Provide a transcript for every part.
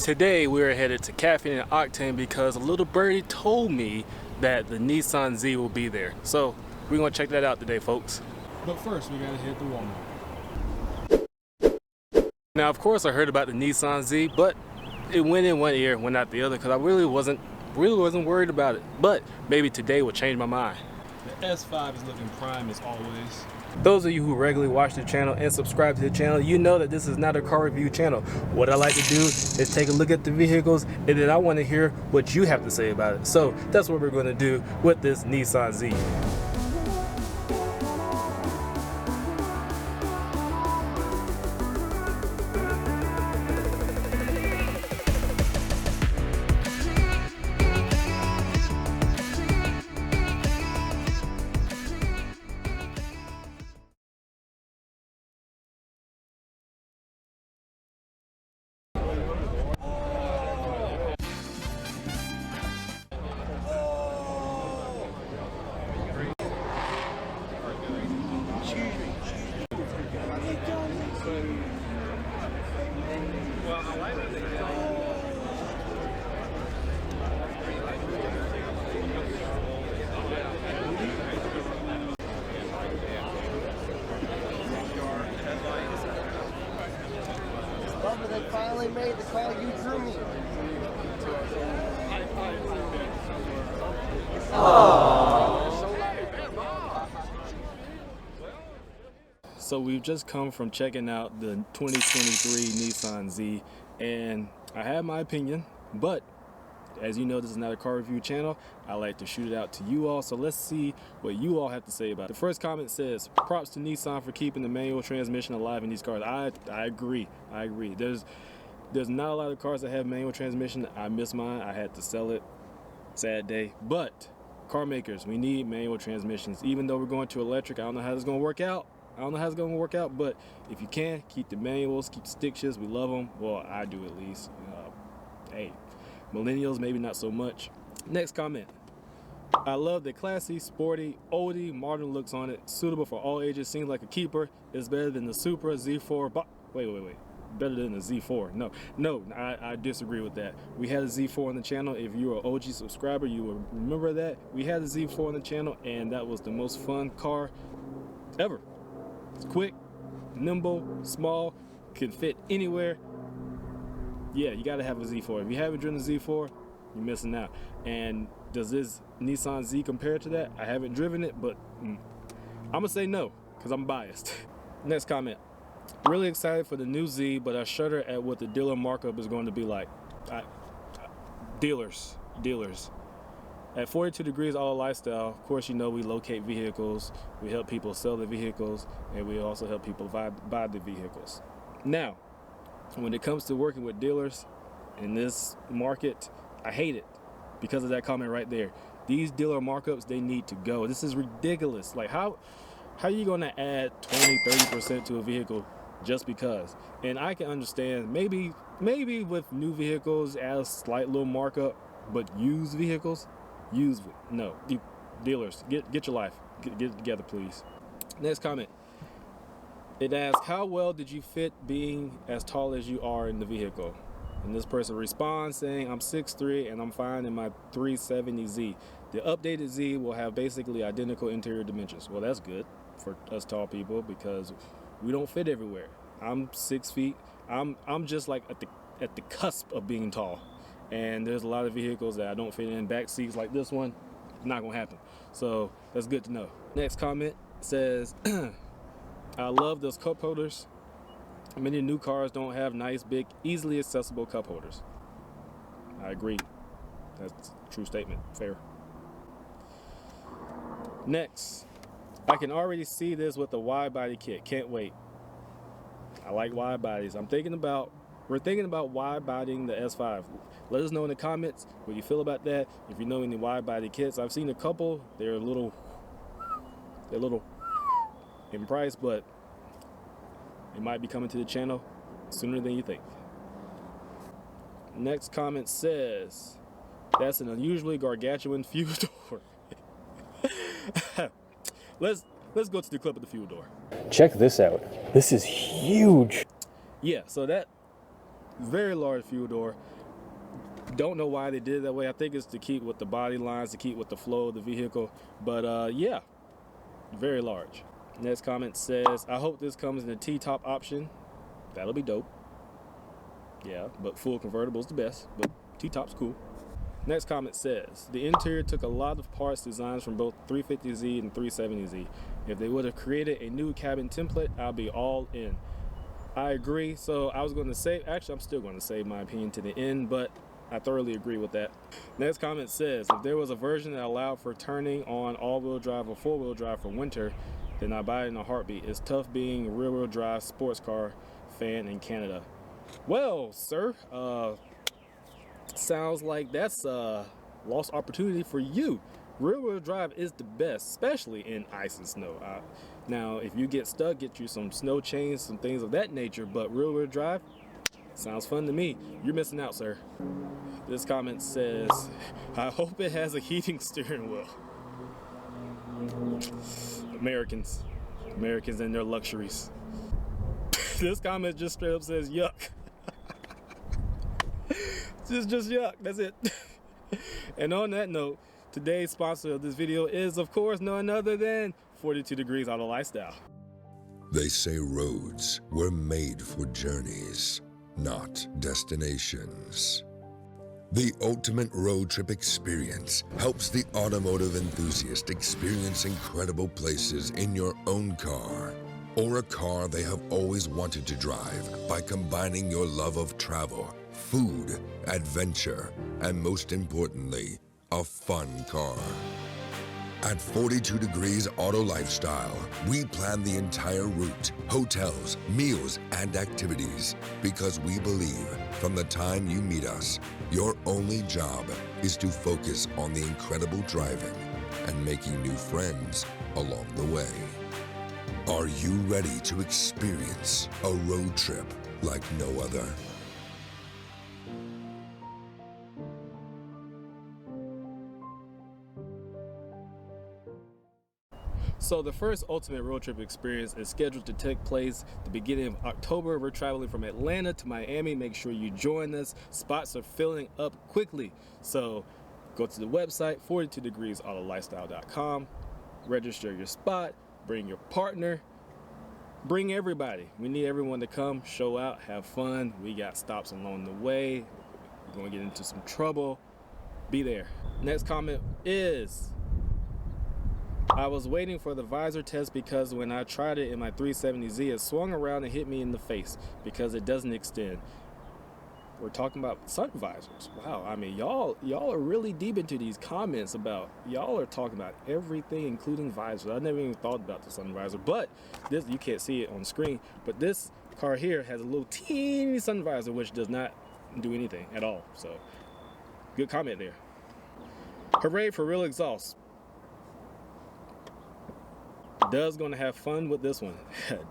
Today we are headed to Caffeine and Octane because a little birdie told me that the Nissan Z will be there. So we're gonna check that out today, folks. But first we gotta hit the Walmart. Now of course I heard about the Nissan Z, but it went in one ear, went out the other, because I really wasn't worried about it. But maybe today will change my mind. The S5 is looking prime as always. Those of you who regularly watch the channel and subscribe to the channel, you know that this is not a car review channel. What I like to do is take a look at the vehicles, and then I want to hear what you have to say about it. So that's what we're going to do with this Nissan Z. They finally made the call. You drew me. So we've just come from checking out the 2023 Nissan Z, and I have my opinion, but as you know, this is not a car review channel. I like to shoot it out to you all, so let's see what you all have to say about it. The first comment says, props to Nissan for keeping the manual transmission alive in these cars. I agree. There's not a lot of cars that have manual transmission. I miss mine. I had to sell it. Sad day. But car makers, we need manual transmissions. Even though we're going to electric, I don't know how it's going to work out. But if you can, keep the manuals, keep the stick shifts. We love them. Well, I do at least. Hey, millennials, maybe not so much. Next comment. I love the classy, sporty, oldie, modern looks on it. Suitable for all ages. Seems like a keeper. It's better than the Supra Z4. Wait. Better than the Z4. No, I disagree with that. We had a Z4 on the channel. If you're an OG subscriber, you will remember that. We had a Z4 on the channel, and that was the most fun car ever. It's quick, nimble, small, can fit anywhere. Yeah, you gotta have a Z4. If you haven't driven a Z4, you're missing out. And does this Nissan Z compare to that? I haven't driven it, but I'm gonna say no, because I'm biased. Next comment. Really excited for the new Z, but I shudder at what the dealer markup is going to be like. Dealers. At 42 Degrees Auto Lifestyle, of course, you know we locate vehicles, we help people sell the vehicles, and we also help people buy the vehicles. Now, when it comes to working with dealers in this market, I hate it because of that comment right there. These dealer markups, they need to go. This is ridiculous. Like, how are you going to add 20-30% to a vehicle just because? And I can understand maybe with new vehicles add a slight little markup, but used vehicles, no. Dealers, get your life, get it together, please. Next comment. It asks, how well did you fit being as tall as you are in the vehicle? And this person responds saying, I'm 6'3" and I'm fine in my 370Z. The updated Z will have basically identical interior dimensions. Well, that's good for us tall people because we don't fit everywhere. I'm 6 feet. I'm just like at the cusp of being tall. And there's a lot of vehicles that I don't fit in. Back seats like this one, not gonna happen. So that's good to know. Next comment says, I love those cup holders. Many new cars don't have nice, big, easily accessible cup holders. I agree. That's a true statement. Fair. Next, I can already see this with the wide body kit. Can't wait. I like wide bodies. We're thinking about wide bodying the S5. Let us know in the comments what you feel about that. If you know any wide body kits, I've seen a couple. They're a little in price, but it might be coming to the channel sooner than you think. Next comment says, that's an unusually gargantuan fuel door. Let's go to the clip of the fuel door. Check this out. This is huge. Yeah, so that very large fuel door. Don't know why they did it that way. I think it's to keep with the body lines, to keep with the flow of the vehicle. But yeah, very large. Next comment says, I hope this comes in a T-top option. That'll be dope. Yeah, but full convertible is the best, but T-top's cool. Next comment says, the interior took a lot of parts designs from both 350Z and 370Z. If they would have created a new cabin template, I'll be all in. I agree. So I was going to say, actually I'm still going to save my opinion to the end, but I thoroughly agree with that. Next comment says, if there was a version that allowed for turning on all-wheel drive or four-wheel drive for winter, then I'd buy it in a heartbeat. It's tough being a rear-wheel drive sports car fan in Canada. Well, sir, sounds like that's a lost opportunity for you. Rear-wheel drive is the best, especially in ice and snow. Now, if you get stuck, get you some snow chains, some things of that nature, but rear-wheel drive sounds fun to me. You're missing out, sir. This comment says, I hope it has a heating steering wheel. Americans and their luxuries. This comment just straight up says yuck. just yuck. That's it. And on that note, today's sponsor of this video is, of course, none other than 42 Degrees Auto Lifestyle. They say roads were made for journeys, not destinations. The ultimate road trip experience helps the automotive enthusiast experience incredible places in your own car or a car they have always wanted to drive by combining your love of travel, food, adventure, and most importantly, a fun car. At 42 Degrees Auto Lifestyle, we plan the entire route, hotels, meals, and activities because we believe from the time you meet us, your only job is to focus on the incredible driving and making new friends along the way. Are you ready to experience a road trip like no other? So the first ultimate road trip experience is scheduled to take place the beginning of October. We're traveling from Atlanta to Miami. Make sure you join us. Spots are filling up quickly. So go to the website, 42degreesautolifestyle.com, register your spot, bring your partner, bring everybody. We need everyone to come, show out, have fun. We got stops along the way. We're going to get into some trouble. Be there. Next comment is, I was waiting for the visor test because when I tried it in my 370Z, it swung around and hit me in the face because it doesn't extend. We're talking about sun visors. Wow, I mean, y'all are really deep into these comments about, y'all are talking about everything, including visors. I never even thought about the sun visor, but this, you can't see it on screen, but this car here has a little teeny sun visor, which does not do anything at all. So, good comment there. Hooray for real exhaust. Doug's gonna have fun with this one.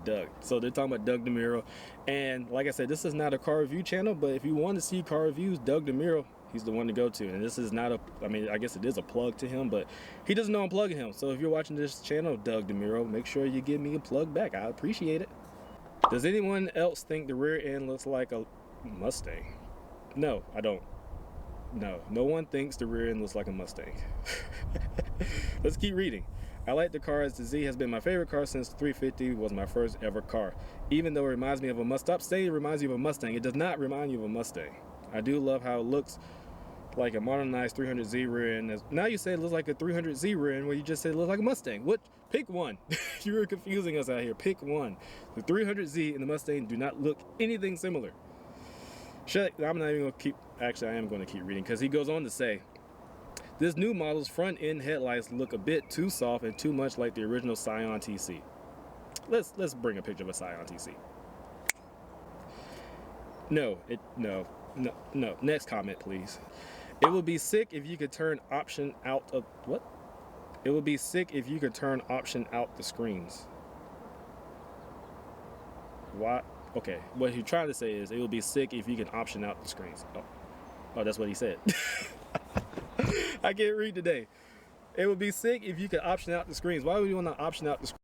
Doug. So they're talking about Doug DeMuro, and like I said, this is not a car review channel, but if you want to see car reviews, Doug DeMuro, he's the one to go to. And this is not a, I mean, I guess it is a plug to him, but he doesn't know I'm plugging him. So if you're watching this channel, Doug DeMuro, make sure you give me a plug back. I appreciate it. Does anyone else think the rear end looks like a Mustang? No, I don't. No one thinks the rear end looks like a Mustang. Let's keep reading. I like the car as the Z has been my favorite car since the 350 was my first ever car. Even though it reminds me of a Mustang, stop saying it reminds you of a Mustang. It does not remind you of a Mustang. I do love how it looks like a modernized 300Z rear end. Now you say it looks like a 300Z rear end, well, you just said it looks like a Mustang. What? Pick one. You were confusing us out here. Pick one. The 300Z and the Mustang do not look anything similar. I'm not even going to keep, actually I am going to keep reading because he goes on to say, this new model's front end headlights look a bit too soft and too much like the original Scion TC. Let's bring a picture of a Scion TC. No. Next comment, please. It would be sick if you could turn option out of what? It would be sick if you could turn option out the screens. What? Okay, what he's trying to say is it would be sick if you can option out the screens. Oh, that's what he said. I can't read today. It would be sick if you could option out the screens. Why would you want to option out the screens?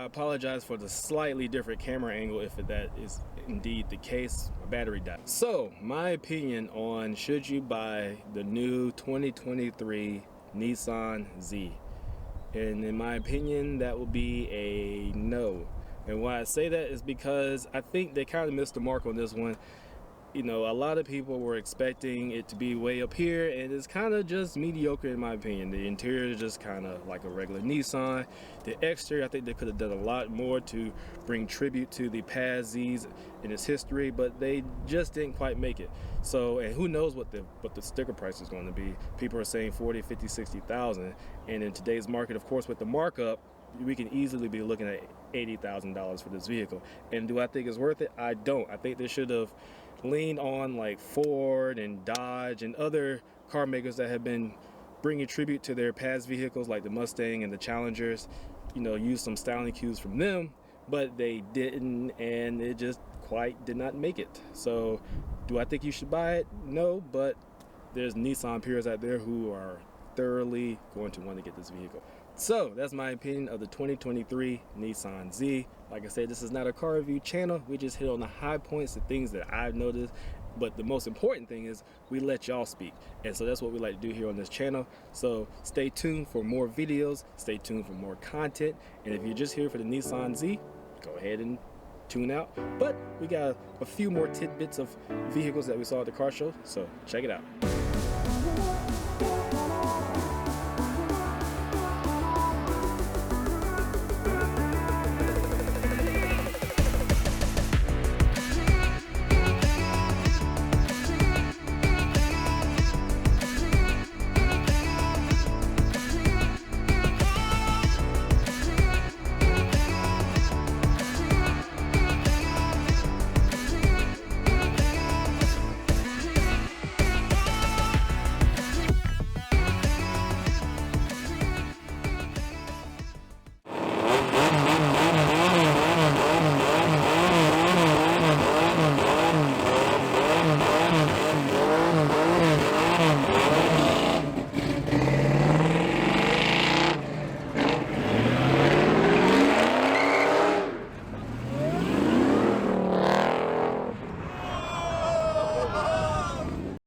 apologize for the slightly different camera angle if that is indeed the case. My battery died. So, my opinion on should you buy the new 2023 Nissan Z. And in my opinion, that will be a no. And why I say that is because I think they kind of missed the mark on this one. You know, a lot of people were expecting it to be way up here, and it's kind of just mediocre in my opinion. The interior is just kind of like a regular Nissan. The exterior, I think they could have done a lot more to bring tribute to the past Zs in its history, but they just didn't quite make it. So, and who knows what the sticker price is going to be. People are saying 40, 50, 60,000, and in today's market, of course, with the markup, we can easily be looking at $80,000 for this vehicle. And do I think it's worth it? I don't. I think they should have leaned on like Ford and Dodge and other car makers that have been bringing tribute to their past vehicles like the Mustang and the Challengers. You know, use some styling cues from them, but they didn't, and it just quite did not make it. So do I think you should buy it? No, but there's Nissan peers out there who are thoroughly going to want to get this vehicle. So that's my opinion of the 2023 Nissan Z. Like I said, this is not a car review channel. We just hit on the high points, the things that I've noticed. But the most important thing is we let y'all speak. And so that's what we like to do here on this channel. So stay tuned for more videos. Stay tuned for more content. And if you're just here for the Nissan Z, go ahead and tune out. But we got a few more tidbits of vehicles that we saw at the car show. So check it out.